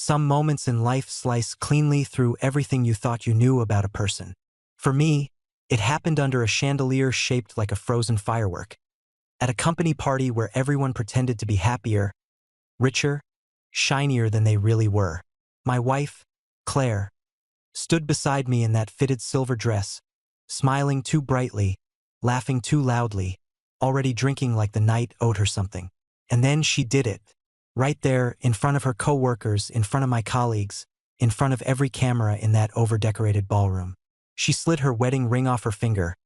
Some moments in life slice cleanly through everything you thought you knew about a person. For me, it happened under a chandelier shaped like a frozen firework. At a company party where everyone pretended to be happier, richer, shinier than they really were. My wife, Claire, stood beside me in that fitted silver dress, smiling too brightly, laughing too loudly, already drinking like the night owed her something. And then she did it. Right there, in front of her co-workers, in front of my colleagues, in front of every camera in that over-decorated ballroom. She slid her wedding ring off her finger,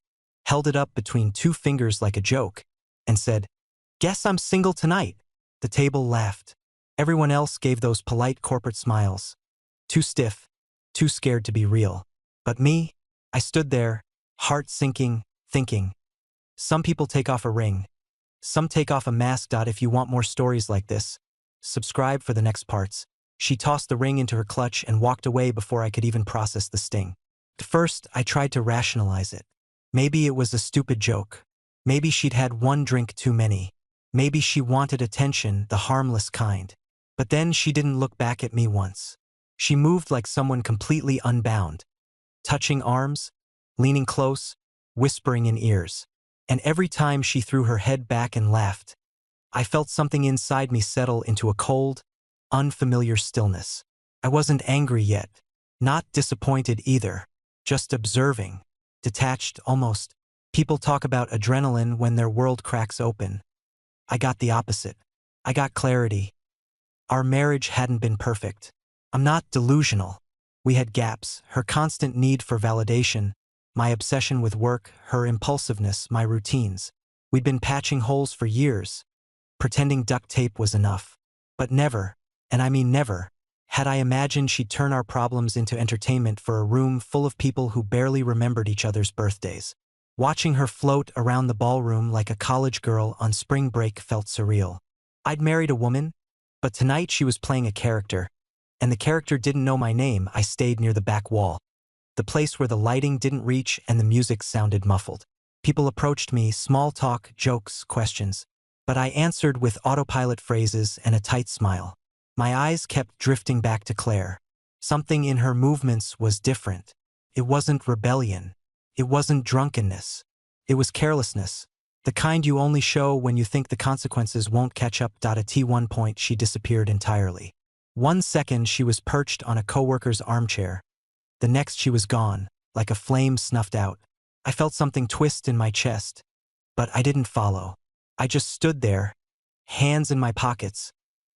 held it up between two fingers like a joke, and said, "Guess I'm single tonight." The table laughed. Everyone else gave those polite corporate smiles. Too stiff, too scared to be real. But me, I stood there, heart sinking, thinking. Some people take off a ring. Some take off a mask. If you want more stories like this, subscribe for the next parts. She tossed the ring into her clutch and walked away before I could even process the sting. At first, I tried to rationalize it. Maybe it was a stupid joke. Maybe she'd had one drink too many. Maybe she wanted attention, the harmless kind. But then she didn't look back at me once. She moved like someone completely unbound, touching arms, leaning close, whispering in ears. And every time she threw her head back and laughed, I felt something inside me settle into a cold, unfamiliar stillness. I wasn't angry yet, not disappointed either, just observing, detached almost. People talk about adrenaline when their world cracks open. I got the opposite. I got clarity. Our marriage hadn't been perfect. I'm not delusional. We had gaps, her constant need for validation, my obsession with work, her impulsiveness, my routines. We'd been patching holes for years, pretending duct tape was enough. But never, and I mean never, had I imagined she'd turn our problems into entertainment for a room full of people who barely remembered each other's birthdays. Watching her float around the ballroom like a college girl on spring break felt surreal. I'd married a woman, but tonight she was playing a character, and the character didn't know my name. I stayed near the back wall, the place where the lighting didn't reach and the music sounded muffled. People approached me, small talk, jokes, questions. But I answered with autopilot phrases and a tight smile. My eyes kept drifting back to Claire. Something in her movements was different. It wasn't rebellion. It wasn't drunkenness. It was carelessness. The kind you only show when you think the consequences won't catch up. At one point she disappeared entirely. 1 second she was perched on a coworker's armchair. The next she was gone, like a flame snuffed out. I felt something twist in my chest, but I didn't follow. I just stood there, hands in my pockets,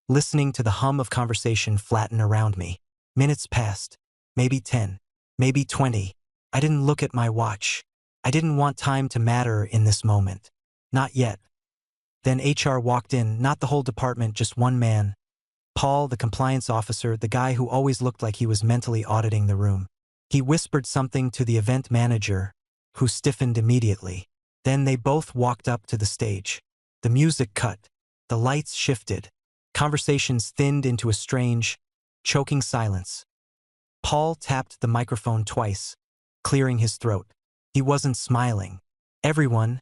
listening to the hum of conversation flatten around me. Minutes passed, maybe 10, maybe 20. I didn't look at my watch. I didn't want time to matter in this moment. Not yet. Then HR walked in, not the whole department, just one man. Paul, the compliance officer, the guy who always looked like he was mentally auditing the room. He whispered something to the event manager, who stiffened immediately. Then they both walked up to the stage. The music cut. The lights shifted. Conversations thinned into a strange, choking silence. Paul tapped the microphone twice, clearing his throat. He wasn't smiling. "Everyone,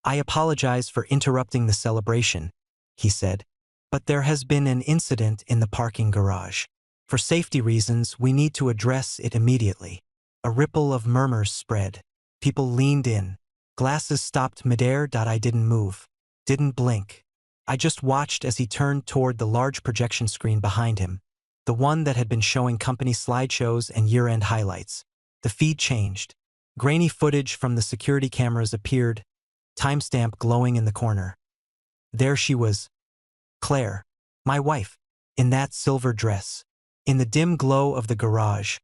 I apologize for interrupting the celebration," he said. "But there has been an incident in the parking garage. For safety reasons, we need to address it immediately." A ripple of murmurs spread. People leaned in. Glasses stopped midair. I didn't move. Didn't blink. I just watched as he turned toward the large projection screen behind him, the one that had been showing company slideshows and year-end highlights. The feed changed. Grainy footage from the security cameras appeared, timestamp glowing in the corner. There she was, Claire, my wife, in that silver dress, in the dim glow of the garage.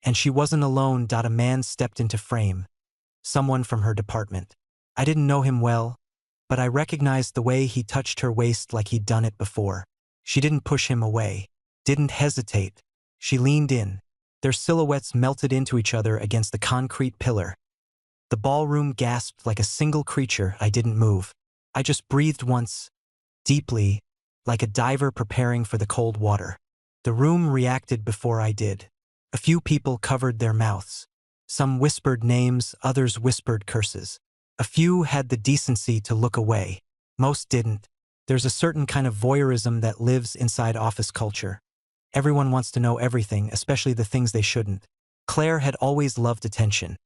And she wasn't alone. A man stepped into frame, someone from her department. I didn't know him well, but I recognized the way he touched her waist like he'd done it before. She didn't push him away, didn't hesitate. She leaned in. Their silhouettes melted into each other against the concrete pillar. The ballroom gasped like a single creature. I didn't move. I just breathed once, deeply, like a diver preparing for the cold water. The room reacted before I did. A few people covered their mouths. Some whispered names, others whispered curses. A few had the decency to look away. Most didn't. There's a certain kind of voyeurism that lives inside office culture. Everyone wants to know everything, especially the things they shouldn't. Claire had always loved attention.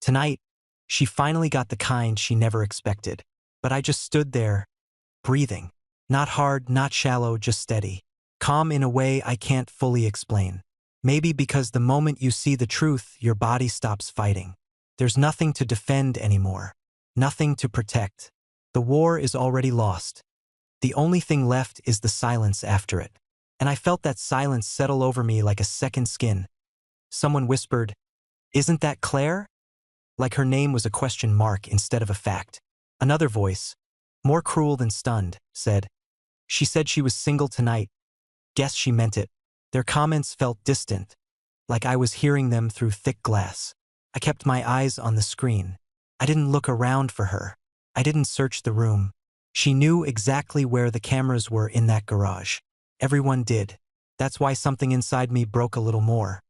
Tonight, she finally got the kind she never expected. But I just stood there, breathing. Not hard, not shallow, just steady. Calm in a way I can't fully explain. Maybe because the moment you see the truth, your body stops fighting. There's nothing to defend anymore. Nothing to protect. The war is already lost. The only thing left is the silence after it. And I felt that silence settle over me like a second skin. Someone whispered, "Isn't that Claire?" Like her name was a question mark instead of a fact. Another voice, more cruel than stunned, said, "She said she was single tonight." Guess she meant it. Their comments felt distant, like I was hearing them through thick glass. I kept my eyes on the screen. I didn't look around for her. I didn't search the room. She knew exactly where the cameras were in that garage. Everyone did. That's why something inside me broke a little more.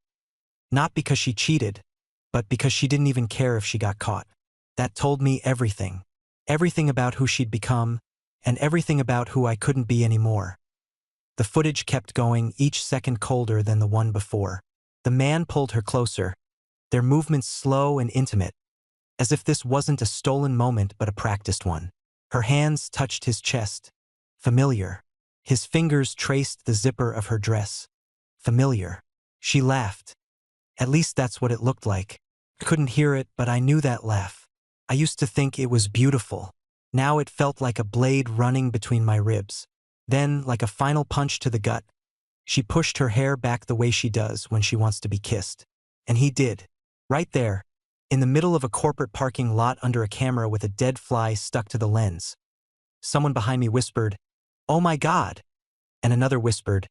Not because she cheated, but because she didn't even care if she got caught. That told me everything. Everything about who she'd become, and everything about who I couldn't be anymore. The footage kept going, each second colder than the one before. The man pulled her closer, their movements slow and intimate, as if this wasn't a stolen moment but a practiced one. Her hands touched his chest. Familiar. His fingers traced the zipper of her dress. Familiar. She laughed. At least that's what it looked like. I couldn't hear it, but I knew that laugh. I used to think it was beautiful. Now it felt like a blade running between my ribs. Then, like a final punch to the gut, she pushed her hair back the way she does when she wants to be kissed. And he did. Right there, in the middle of a corporate parking lot under a camera with a dead fly stuck to the lens. Someone behind me whispered, "Oh my God!" And another whispered,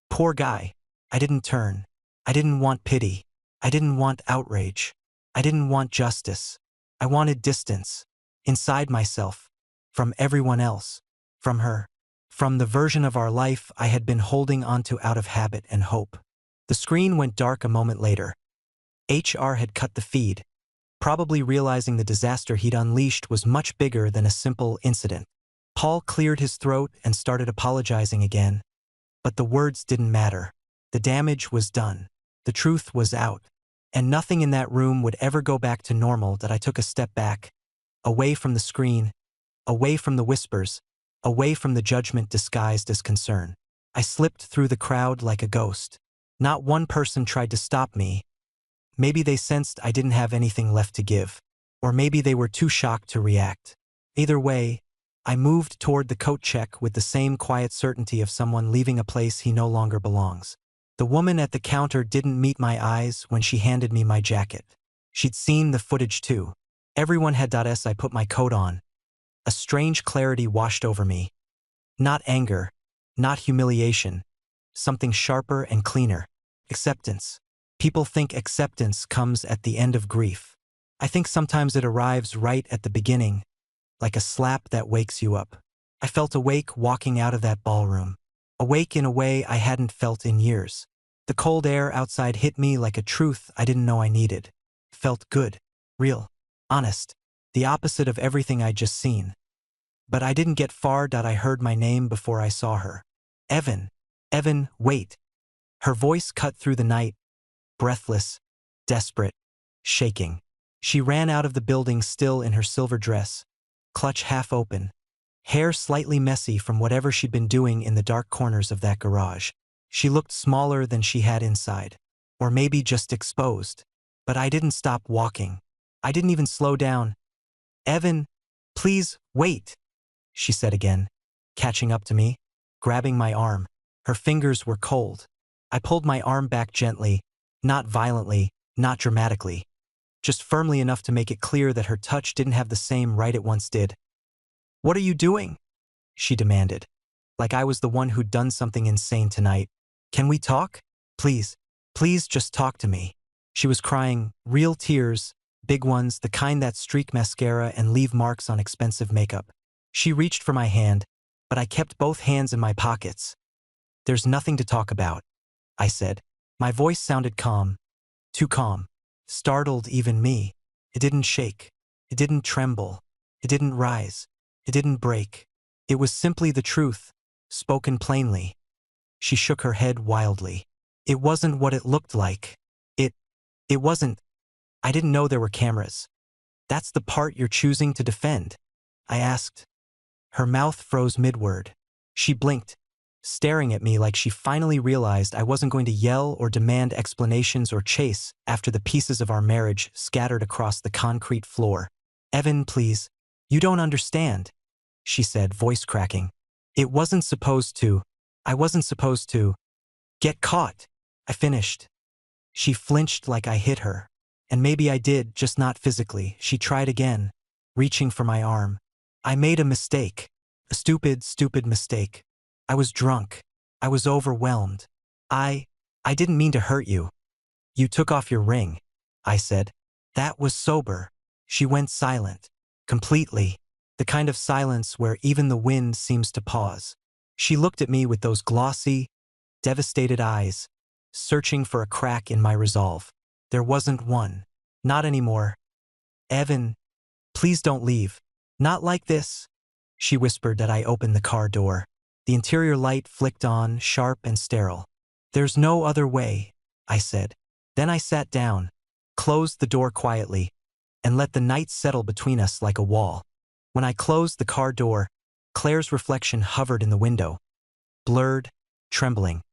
"Poor guy." I didn't turn. I didn't want pity. I didn't want outrage. I didn't want justice. I wanted distance. Inside myself. From everyone else. From her. From the version of our life I had been holding onto out of habit and hope. The screen went dark a moment later. HR had cut the feed, probably realizing the disaster he'd unleashed was much bigger than a simple incident. Paul cleared his throat and started apologizing again. But the words didn't matter. The damage was done. The truth was out. And nothing in that room would ever go back to normal. That I took a step back, away from the screen, away from the whispers, away from the judgment disguised as concern. I slipped through the crowd like a ghost. Not one person tried to stop me. Maybe they sensed I didn't have anything left to give. Or maybe they were too shocked to react. Either way, I moved toward the coat check with the same quiet certainty of someone leaving a place he no longer belongs. The woman at the counter didn't meet my eyes when she handed me my jacket. She'd seen the footage too. Everyone had. As I put my coat on, a strange clarity washed over me. Not anger, not humiliation, something sharper and cleaner. Acceptance. People think acceptance comes at the end of grief. I think sometimes it arrives right at the beginning, like a slap that wakes you up. I felt awake walking out of that ballroom. Awake in a way I hadn't felt in years. The cold air outside hit me like a truth I didn't know I needed. Felt good, real, honest, the opposite of everything I'd just seen. But I didn't get far. I heard my name before I saw her. Evan. Evan, wait. Her voice cut through the night, breathless, desperate, shaking. She ran out of the building still in her silver dress, clutch half open, hair slightly messy from whatever she'd been doing in the dark corners of that garage. She looked smaller than she had inside, or maybe just exposed. But I didn't stop walking. I didn't even slow down. "Evan, please, wait," she said again, catching up to me, grabbing my arm. Her fingers were cold. I pulled my arm back gently, not violently, not dramatically, just firmly enough to make it clear that her touch didn't have the same right it once did. "What are you doing?" she demanded, like I was the one who'd done something insane tonight. "Can we talk? Please, please just talk to me." She was crying, real tears, big ones, the kind that streak mascara and leave marks on expensive makeup. She reached for my hand, but I kept both hands in my pockets. "There's nothing to talk about," I said. My voice sounded calm, too calm, startled even me. It didn't shake. It didn't tremble. It didn't rise. It didn't break. It was simply the truth, spoken plainly. She shook her head wildly. It wasn't what it looked like. It, it wasn't. I didn't know there were cameras. That's the part you're choosing to defend, I asked. Her mouth froze mid-word. She blinked, staring at me like she finally realized I wasn't going to yell or demand explanations or chase after the pieces of our marriage scattered across the concrete floor. Evan, please. You don't understand, she said, voice cracking. It wasn't supposed to. I wasn't supposed to. Get caught, I finished. She flinched like I hit her. And maybe I did, just not physically. She tried again, reaching for my arm. I made a mistake. A stupid, stupid mistake. I was drunk. I was overwhelmed. I didn't mean to hurt you. You took off your ring, I said. That was sober. She went silent. Completely. The kind of silence where even the wind seems to pause. She looked at me with those glossy, devastated eyes, searching for a crack in my resolve. There wasn't one. Not anymore. Evan, please don't leave. Not like this, she whispered as I opened the car door. The interior light flicked on, sharp and sterile. There's no other way, I said. Then I sat down, closed the door quietly, and let the night settle between us like a wall. When I closed the car door, Claire's reflection hovered in the window, blurred, trembling.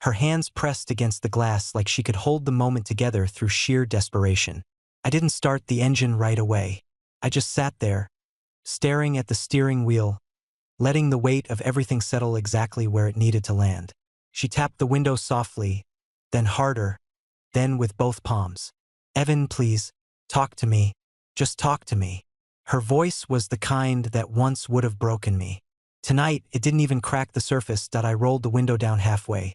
Her hands pressed against the glass like she could hold the moment together through sheer desperation. I didn't start the engine right away. I just sat there, staring at the steering wheel, letting the weight of everything settle exactly where it needed to land. She tapped the window softly, then harder, then with both palms. Evan, please, talk to me. Just talk to me. Her voice was the kind that once would have broken me. Tonight, it didn't even crack the surface that I rolled the window down halfway.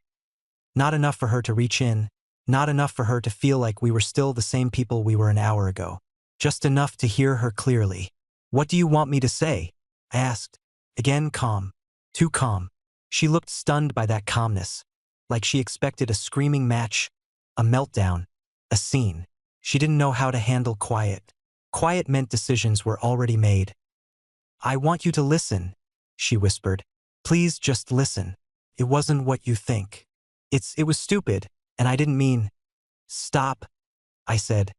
Not enough for her to reach in, not enough for her to feel like we were still the same people we were an hour ago. Just enough to hear her clearly. What do you want me to say? I asked. Again calm. Too calm. She looked stunned by that calmness, like she expected a screaming match, a meltdown, a scene. She didn't know how to handle quiet. Quiet meant decisions were already made. I want you to listen, she whispered. Please just listen. It wasn't what you think. It was stupid, and I didn't mean. Stop, I said.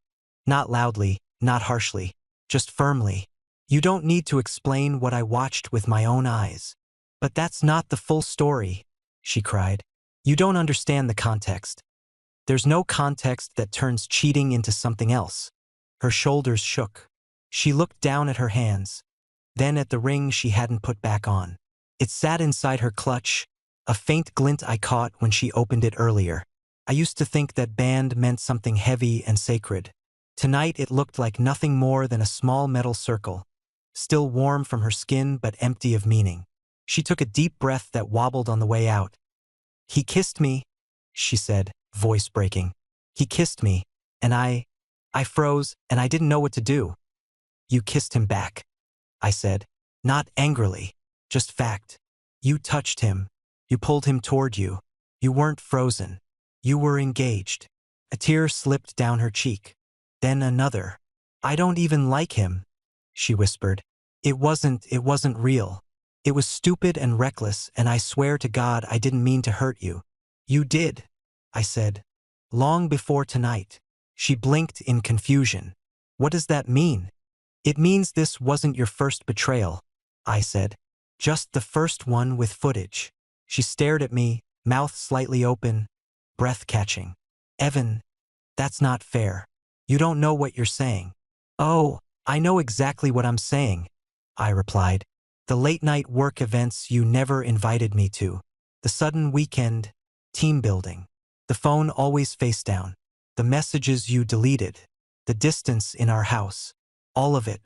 Not loudly, not harshly, just firmly. You don't need to explain what I watched with my own eyes. But that's not the full story, she cried. You don't understand the context. There's no context that turns cheating into something else. Her shoulders shook. She looked down at her hands, then at the ring she hadn't put back on. It sat inside her clutch, a faint glint I caught when she opened it earlier. I used to think that band meant something heavy and sacred. Tonight it looked like nothing more than a small metal circle, still warm from her skin but empty of meaning. She took a deep breath that wobbled on the way out. He kissed me, she said, voice breaking. He kissed me, and I froze, and I didn't know what to do. You kissed him back, I said. Not angrily, just fact. You touched him. You pulled him toward you. You weren't frozen. You were engaged. A tear slipped down her cheek. Then another. I don't even like him, she whispered. It wasn't real. It was stupid and reckless, and I swear to God I didn't mean to hurt you. You did, I said. Long before tonight. She blinked in confusion. What does that mean? It means this wasn't your first betrayal, I said. Just the first one with footage. She stared at me, mouth slightly open, breath catching. Evan, that's not fair. You don't know what you're saying. Oh, I know exactly what I'm saying, I replied. The late-night work events you never invited me to. The sudden weekend, team building. The phone always face down. The messages you deleted. The distance in our house. All of it.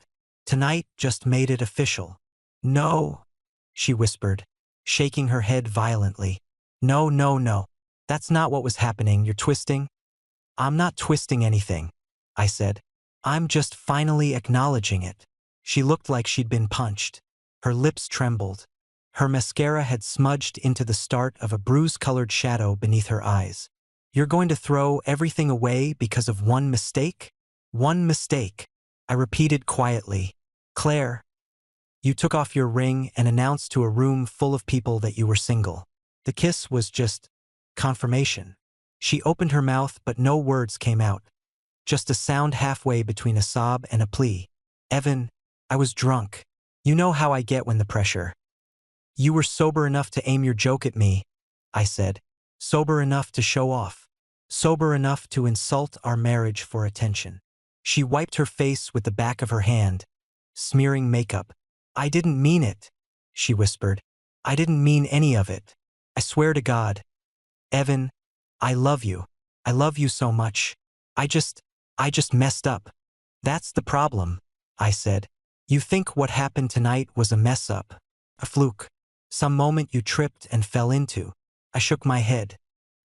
Tonight just made it official. No, she whispered, shaking her head violently. No, no, no. That's not what was happening. You're twisting. I'm not twisting anything, I said. I'm just finally acknowledging it. She looked like she'd been punched. Her lips trembled. Her mascara had smudged into the start of a bruise-colored shadow beneath her eyes. You're going to throw everything away because of one mistake? One mistake, I repeated quietly. Claire, you took off your ring and announced to a room full of people that you were single. The kiss was just confirmation. She opened her mouth but no words came out. Just a sound halfway between a sob and a plea. Evan, I was drunk. You know how I get when the pressure. You were sober enough to aim your joke at me, I said. Sober enough to show off. Sober enough to insult our marriage for attention. She wiped her face with the back of her hand, smearing makeup. I didn't mean it, she whispered. I didn't mean any of it. I swear to God. Evan, I love you. I love you so much. I just messed up. That's the problem, I said. You think what happened tonight was a mess up, a fluke, some moment you tripped and fell into. I shook my head.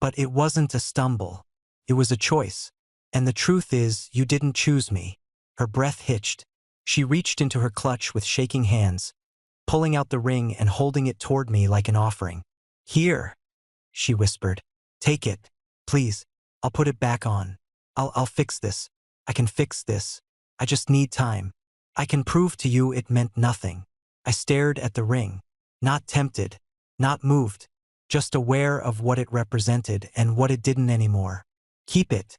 But it wasn't a stumble. It was a choice. And the truth is, you didn't choose me. Her breath hitched. She reached into her clutch with shaking hands, pulling out the ring and holding it toward me like an offering. Here, she whispered. Take it, please. I'll put it back on. I'll fix this. I can fix this. I just need time. I can prove to you it meant nothing. I stared at the ring, not tempted, not moved, just aware of what it represented and what it didn't anymore. Keep it,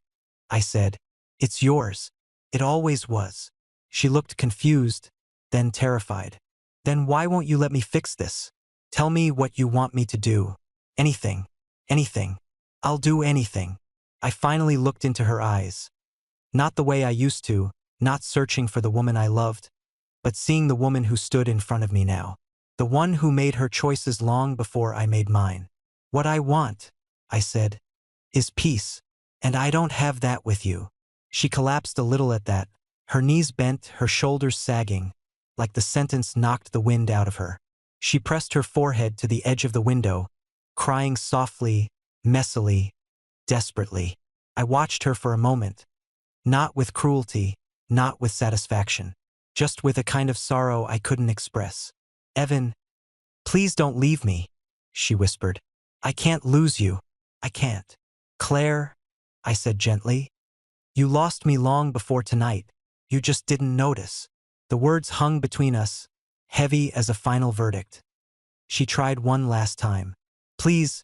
I said. It's yours. It always was. She looked confused, then terrified. Then why won't you let me fix this? Tell me what you want me to do. Anything. Anything. I'll do anything. I finally looked into her eyes. Not the way I used to, not searching for the woman I loved, but seeing the woman who stood in front of me now. The one who made her choices long before I made mine. What I want, I said, is peace. And I don't have that with you. She collapsed a little at that, her knees bent, her shoulders sagging, like the sentence knocked the wind out of her. She pressed her forehead to the edge of the window, crying softly, messily, desperately. I watched her for a moment, not with cruelty, not with satisfaction, just with a kind of sorrow I couldn't express. Evan, please don't leave me, she whispered. I can't lose you. I can't. Claire, I said gently. You lost me long before tonight. You just didn't notice. The words hung between us, heavy as a final verdict. She tried one last time. Please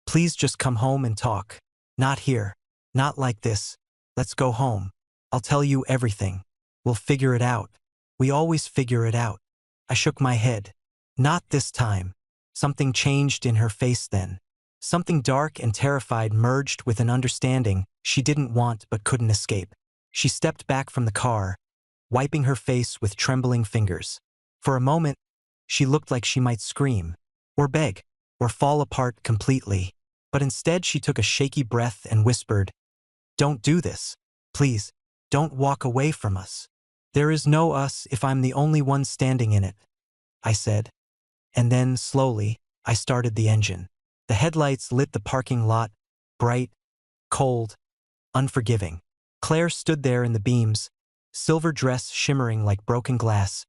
just come home and talk. Not here. Not like this. Let's go home. I'll tell you everything. We'll figure it out. We always figure it out. I shook my head. Not this time. Something changed in her face then. Something dark and terrified merged with an understanding she didn't want but couldn't escape. She stepped back from the car, wiping her face with trembling fingers. For a moment, she looked like she might scream, or beg, or fall apart completely. But instead she took a shaky breath and whispered, Don't do this. Please, don't walk away from us. There is no us if I'm the only one standing in it, I said. And then, slowly, I started the engine. The headlights lit the parking lot, bright, cold, unforgiving. Claire stood there in the beams, silver dress shimmering like broken glass,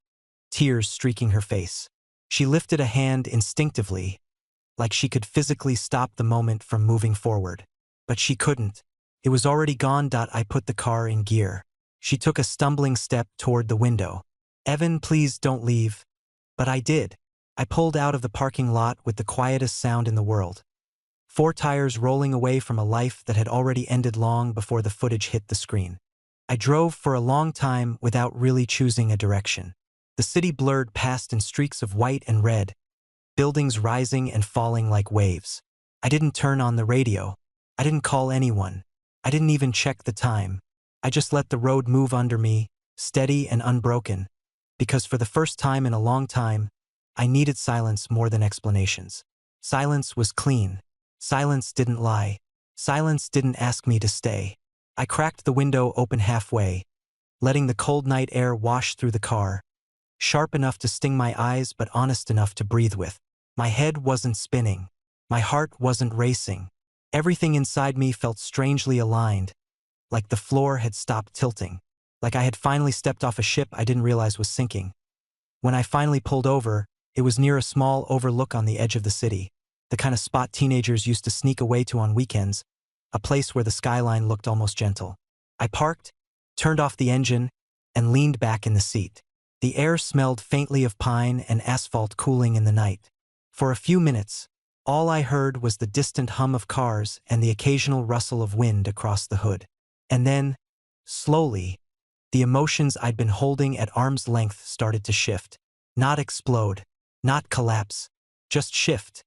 tears streaking her face. She lifted a hand instinctively, like she could physically stop the moment from moving forward. But she couldn't. It was already gone. I put the car in gear. She took a stumbling step toward the window. Evan, please don't leave. But I did. I pulled out of the parking lot with the quietest sound in the world. 4 tires rolling away from a life that had already ended long before the footage hit the screen. I drove for a long time without really choosing a direction. The city blurred past in streaks of white and red, buildings rising and falling like waves. I didn't turn on the radio. I didn't call anyone. I didn't even check the time. I just let the road move under me, steady and unbroken, because for the first time in a long time, I needed silence more than explanations. Silence was clean. Silence didn't lie. Silence didn't ask me to stay. I cracked the window open halfway, letting the cold night air wash through the car, sharp enough to sting my eyes but honest enough to breathe with. My head wasn't spinning. My heart wasn't racing. Everything inside me felt strangely aligned, like the floor had stopped tilting, like I had finally stepped off a ship I didn't realize was sinking. When I finally pulled over, it was near a small overlook on the edge of the city, the kind of spot teenagers used to sneak away to on weekends, a place where the skyline looked almost gentle. I parked, turned off the engine, and leaned back in the seat. The air smelled faintly of pine and asphalt cooling in the night. For a few minutes, All I heard was the distant hum of cars and the occasional rustle of wind across the hood. And then, slowly, the emotions I'd been holding at arm's length started to shift. Not explode, not collapse, just shift,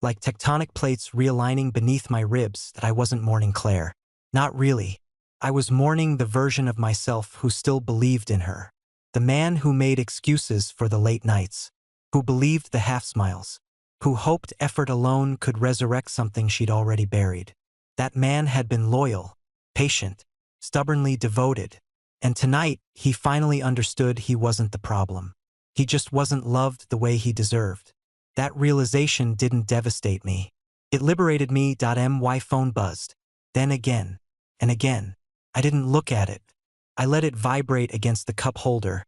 like tectonic plates realigning beneath my ribs that I wasn't mourning Claire. Not really. I was mourning the version of myself who still believed in her. The man who made excuses for the late nights, who believed the half-smiles, who hoped effort alone could resurrect something she'd already buried. That man had been loyal, patient, stubbornly devoted, and tonight he finally understood he wasn't the problem. He just wasn't loved the way he deserved. That realization didn't devastate me. It liberated me. My phone buzzed. Then again, and again. I didn't look at it. I let it vibrate against the cup holder,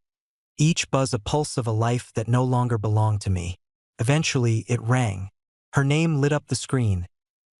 each buzz a pulse of a life that no longer belonged to me. Eventually, it rang. Her name lit up the screen,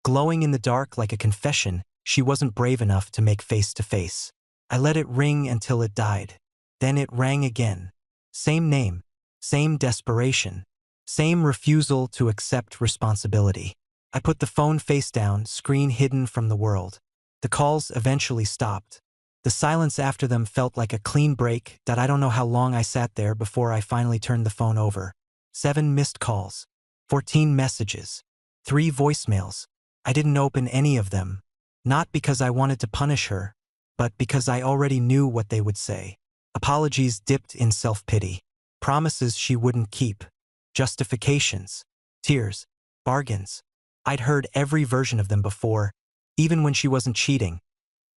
glowing in the dark like a confession she wasn't brave enough to make face to face. I let it ring until it died. Then it rang again. Same name, same desperation, same refusal to accept responsibility. I put the phone face down, screen hidden from the world. The calls eventually stopped. The silence after them felt like a clean break. I don't know how long I sat there before I finally turned the phone over. 7 missed calls, 14 messages, 3 voicemails. I didn't open any of them, not because I wanted to punish her, but because I already knew what they would say. Apologies dipped in self-pity, promises she wouldn't keep, justifications, tears, bargains. I'd heard every version of them before, even when she wasn't cheating.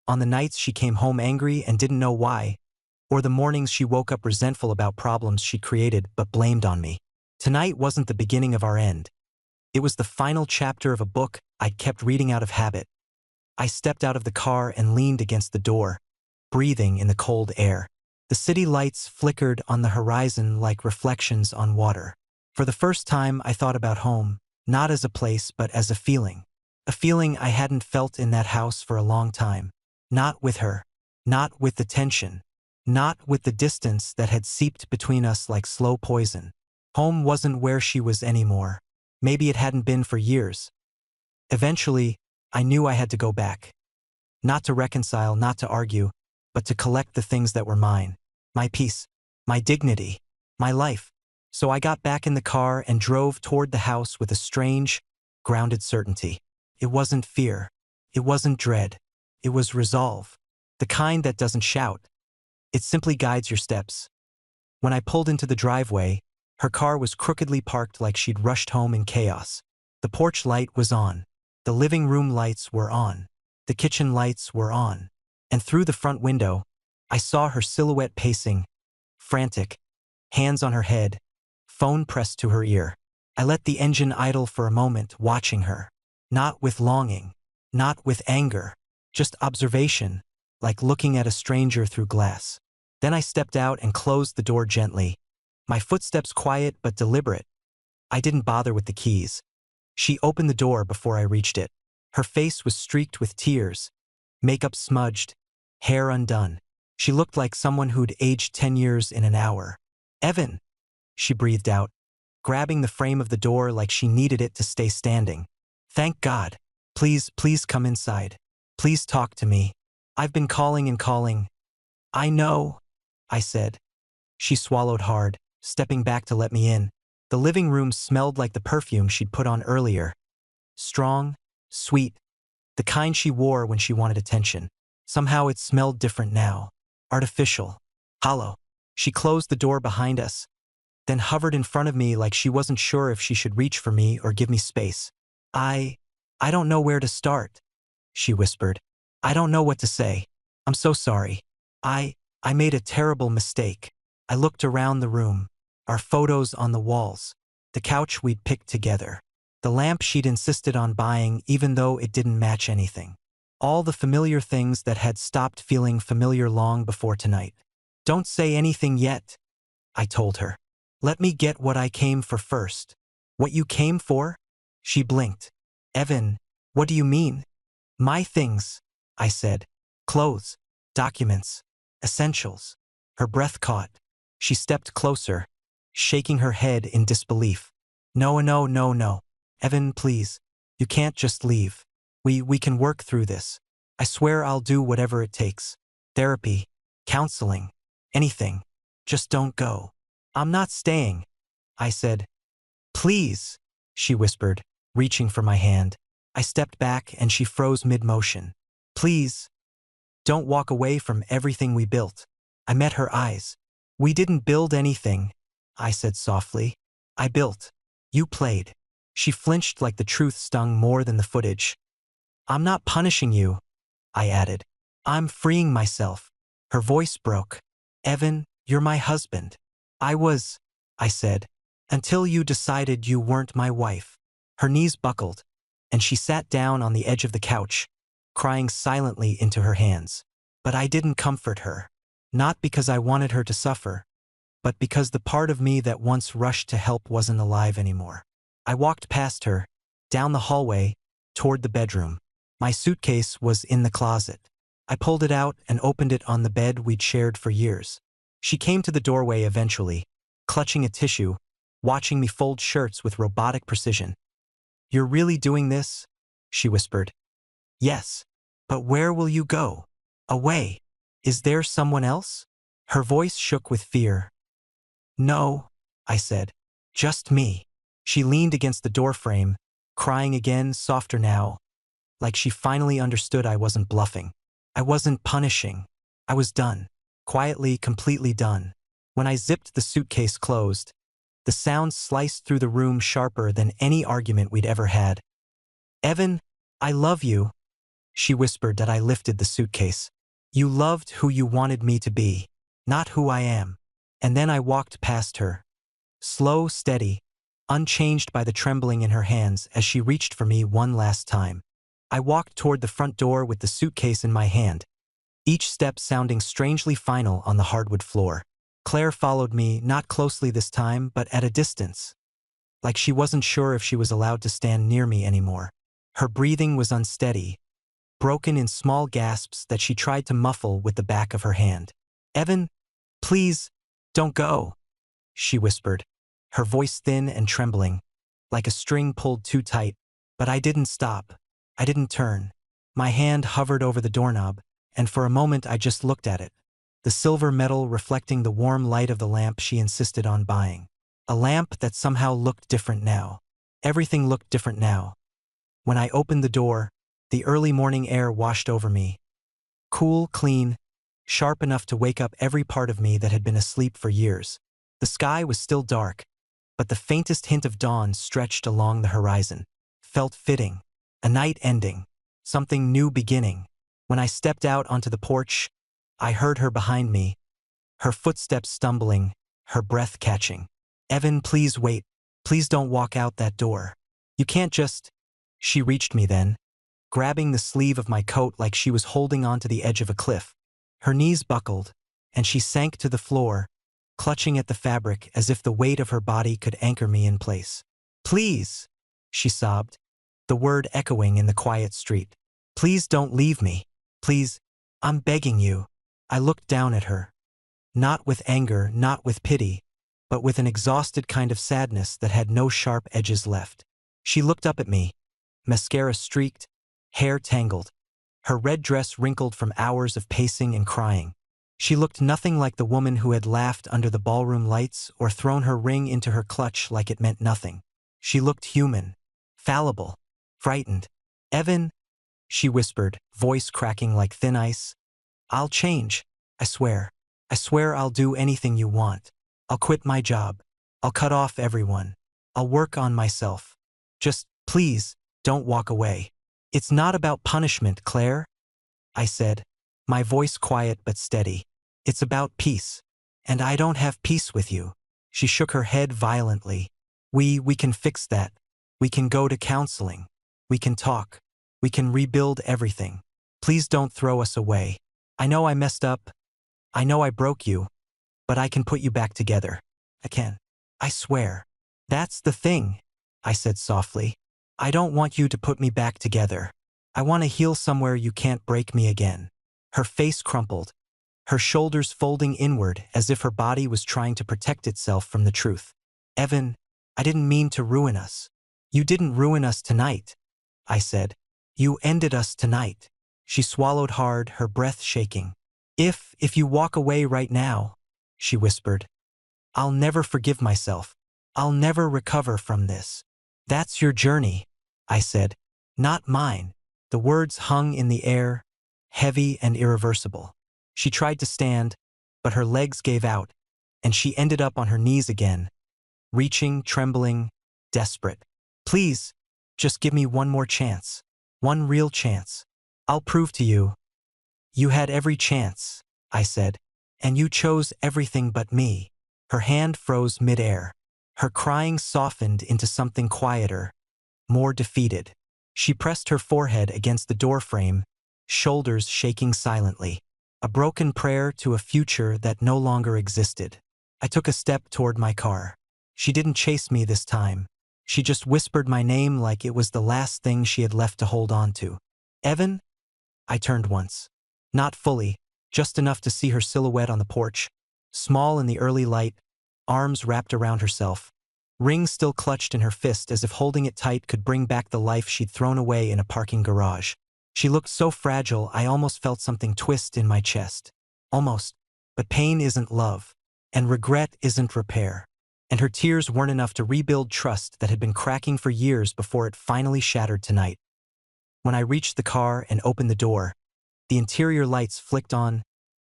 On the nights she came home angry and didn't know why, or the mornings she woke up resentful about problems she created but blamed on me. Tonight wasn't the beginning of our end. It was the final chapter of a book I'd kept reading out of habit. I stepped out of the car and leaned against the door, breathing in the cold air. The city lights flickered on the horizon like reflections on water. For the first time, I thought about home, not as a place but as a feeling. A feeling I hadn't felt in that house for a long time. Not with her. Not with the tension. Not with the distance that had seeped between us like slow poison. Home wasn't where she was anymore. Maybe it hadn't been for years. Eventually, I knew I had to go back. Not to reconcile, not to argue, but to collect the things that were mine. My peace, my dignity, my life. So I got back in the car and drove toward the house with a strange, grounded certainty. It wasn't fear. It wasn't dread. It was resolve. The kind that doesn't shout. It simply guides your steps. When I pulled into the driveway, her car was crookedly parked like she'd rushed home in chaos. The porch light was on. The living room lights were on. The kitchen lights were on. And through the front window, I saw her silhouette pacing, frantic, hands on her head, phone pressed to her ear. I let the engine idle for a moment, watching her. Not with longing, not with anger, just observation, like looking at a stranger through glass. Then I stepped out and closed the door gently, my footsteps quiet but deliberate. I didn't bother with the keys. She opened the door before I reached it. Her face was streaked with tears, makeup smudged, hair undone. She looked like someone who'd aged 10 years in an hour. "Evan," she breathed out, grabbing the frame of the door like she needed it to stay standing. "Thank God. Please come inside. Please talk to me. I've been calling and calling." "I know," I said. She swallowed hard, stepping back to let me in. The living room smelled like the perfume she'd put on earlier. Strong, sweet, the kind she wore when she wanted attention. Somehow it smelled different now. Artificial, hollow. She closed the door behind us, then hovered in front of me like she wasn't sure if she should reach for me or give me space. I don't know where to start," she whispered. "I don't know what to say. I'm so sorry. I made a terrible mistake." I looked around the room, our photos on the walls, the couch we'd picked together, the lamp she'd insisted on buying even though it didn't match anything. All the familiar things that had stopped feeling familiar long before tonight. "Don't say anything yet," I told her. "Let me get what I came for first." "What you came for?" She blinked. "Evan, what do you mean?" "My things," I said. "Clothes, documents, essentials." Her breath caught. She stepped closer, shaking her head in disbelief. No. Evan, please. You can't just leave. We can work through this. I swear I'll do whatever it takes. Therapy, counseling, anything. Just don't go. I'm not staying, I said. Please, she whispered, reaching for my hand. I stepped back and she froze mid-motion. Please, don't walk away from everything we built. I met her eyes. We didn't build anything, I said softly. I built. You played. She flinched like the truth stung more than the footage. I'm not punishing you, I added. I'm freeing myself. Her voice broke. Evan, you're my husband. I said, until you decided you weren't my wife. Her knees buckled, and she sat down on the edge of the couch, crying silently into her hands. But I didn't comfort her. Not because I wanted her to suffer, but because the part of me that once rushed to help wasn't alive anymore. I walked past her, down the hallway, toward the bedroom. My suitcase was in the closet. I pulled it out and opened it on the bed we'd shared for years. She came to the doorway eventually, clutching a tissue, watching me fold shirts with robotic precision. You're really doing this? She whispered. Yes. But where will you go? Away. Is there someone else? Her voice shook with fear. No, I said. Just me. She leaned against the doorframe, crying again, softer now, like she finally understood I wasn't bluffing. I wasn't punishing. I was done. Quietly, completely done. When I zipped the suitcase closed, the sound sliced through the room sharper than any argument we'd ever had. Evan, I love you, she whispered as I lifted the suitcase. You loved who you wanted me to be, not who I am. And then I walked past her. Slow, steady, unchanged by the trembling in her hands as she reached for me one last time. I walked toward the front door with the suitcase in my hand, each step sounding strangely final on the hardwood floor. Claire followed me, not closely this time, but at a distance, like she wasn't sure if she was allowed to stand near me anymore. Her breathing was unsteady, broken in small gasps that she tried to muffle with the back of her hand. Evan, please, don't go, she whispered, her voice thin and trembling, like a string pulled too tight. But I didn't stop. I didn't turn. My hand hovered over the doorknob, and for a moment I just looked at it, the silver metal reflecting the warm light of the lamp she insisted on buying. A lamp that somehow looked different now. Everything looked different now. When I opened the door, the early morning air washed over me. Cool, clean, sharp enough to wake up every part of me that had been asleep for years. The sky was still dark, but the faintest hint of dawn stretched along the horizon. Felt fitting. A night ending. Something new beginning. When I stepped out onto the porch, I heard her behind me, her footsteps stumbling, her breath catching. Evan, please wait. Please don't walk out that door. You can't just... She reached me then, grabbing the sleeve of my coat like she was holding onto the edge of a cliff. Her knees buckled, and she sank to the floor, clutching at the fabric as if the weight of her body could anchor me in place. Please, she sobbed, the word echoing in the quiet street. Please don't leave me. Please, I'm begging you. I looked down at her. Not with anger, not with pity, but with an exhausted kind of sadness that had no sharp edges left. She looked up at me, mascara streaked, hair tangled, her red dress wrinkled from hours of pacing and crying. She looked nothing like the woman who had laughed under the ballroom lights or thrown her ring into her clutch like it meant nothing. She looked human, fallible, frightened. Evan, she whispered, voice cracking like thin ice. I'll change, I swear. I swear I'll do anything you want. I'll quit my job. I'll cut off everyone. I'll work on myself. Just, please, don't walk away. It's not about punishment, Claire, I said, my voice quiet but steady. It's about peace. And I don't have peace with you. She shook her head violently. We can fix that. We can go to counseling. We can talk. We can rebuild everything. Please don't throw us away. I know I messed up. I know I broke you. But I can put you back together. I can. I swear. That's the thing, I said softly. I don't want you to put me back together. I want to heal somewhere you can't break me again. Her face crumpled, her shoulders folding inward as if her body was trying to protect itself from the truth. Evan, I didn't mean to ruin us. You didn't ruin us tonight, I said. You ended us tonight. She swallowed hard, her breath shaking. If you walk away right now, she whispered, I'll never forgive myself. I'll never recover from this. That's your journey, I said, not mine. The words hung in the air, heavy and irreversible. She tried to stand, but her legs gave out, and she ended up on her knees again, reaching, trembling, desperate. Please, just give me one more chance. One real chance. I'll prove to you. You had every chance, I said, and you chose everything but me. Her hand froze midair. Her crying softened into something quieter, more defeated. She pressed her forehead against the doorframe, shoulders shaking silently. A broken prayer to a future that no longer existed. I took a step toward my car. She didn't chase me this time. She just whispered my name like it was the last thing she had left to hold on to. Evan? I turned once. Not fully, just enough to see her silhouette on the porch, small in the early light, arms wrapped around herself, ring still clutched in her fist as if holding it tight could bring back the life she'd thrown away in a parking garage. She looked so fragile I almost felt something twist in my chest. Almost. But pain isn't love, and regret isn't repair. And her tears weren't enough to rebuild trust that had been cracking for years before it finally shattered tonight. When I reached the car and opened the door, the interior lights flicked on,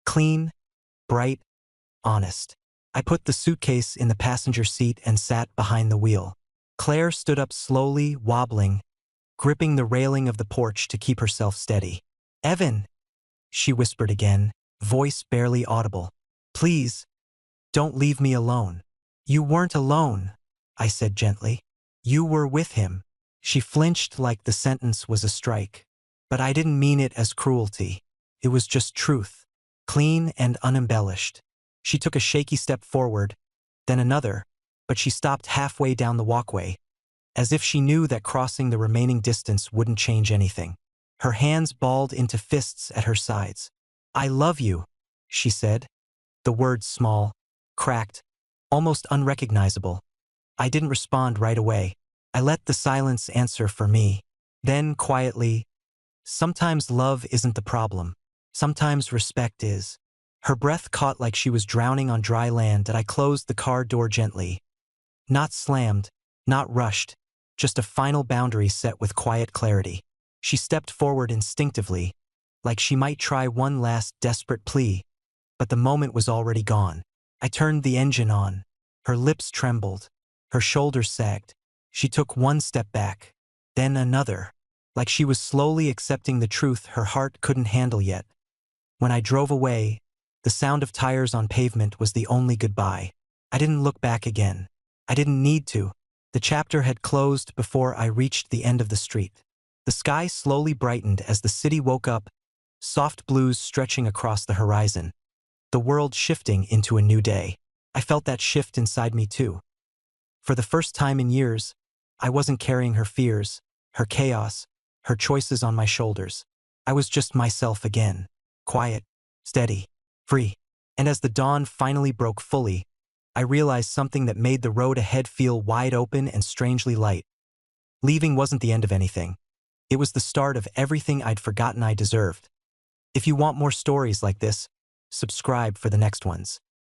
clean, bright, honest. I put the suitcase in the passenger seat and sat behind the wheel. Claire stood up slowly, wobbling, gripping the railing of the porch to keep herself steady. Evan, she whispered again, voice barely audible. Please, don't leave me alone. You weren't alone, I said gently. You were with him. She flinched like the sentence was a strike. But I didn't mean it as cruelty. It was just truth, clean and unembellished. She took a shaky step forward, then another, but she stopped halfway down the walkway, as if she knew that crossing the remaining distance wouldn't change anything. Her hands balled into fists at her sides. I love you, she said. The words small, cracked, almost unrecognizable. I didn't respond right away. I let the silence answer for me. Then, quietly, sometimes love isn't the problem. Sometimes respect is. Her breath caught like she was drowning on dry land, and I closed the car door gently. Not slammed, not rushed, just a final boundary set with quiet clarity. She stepped forward instinctively, like she might try one last desperate plea, but the moment was already gone. I turned the engine on. Her lips trembled. Her shoulders sagged. She took one step back, then another, like she was slowly accepting the truth her heart couldn't handle yet. When I drove away, the sound of tires on pavement was the only goodbye. I didn't look back again. I didn't need to. The chapter had closed before I reached the end of the street. The sky slowly brightened as the city woke up, soft blues stretching across the horizon, the world shifting into a new day. I felt that shift inside me too. For the first time in years, I wasn't carrying her fears, her chaos, her choices on my shoulders. I was just myself again, quiet, steady, free. And as the dawn finally broke fully, I realized something that made the road ahead feel wide open and strangely light. Leaving wasn't the end of anything. It was the start of everything I'd forgotten I deserved. If you want more stories like this, subscribe for the next ones.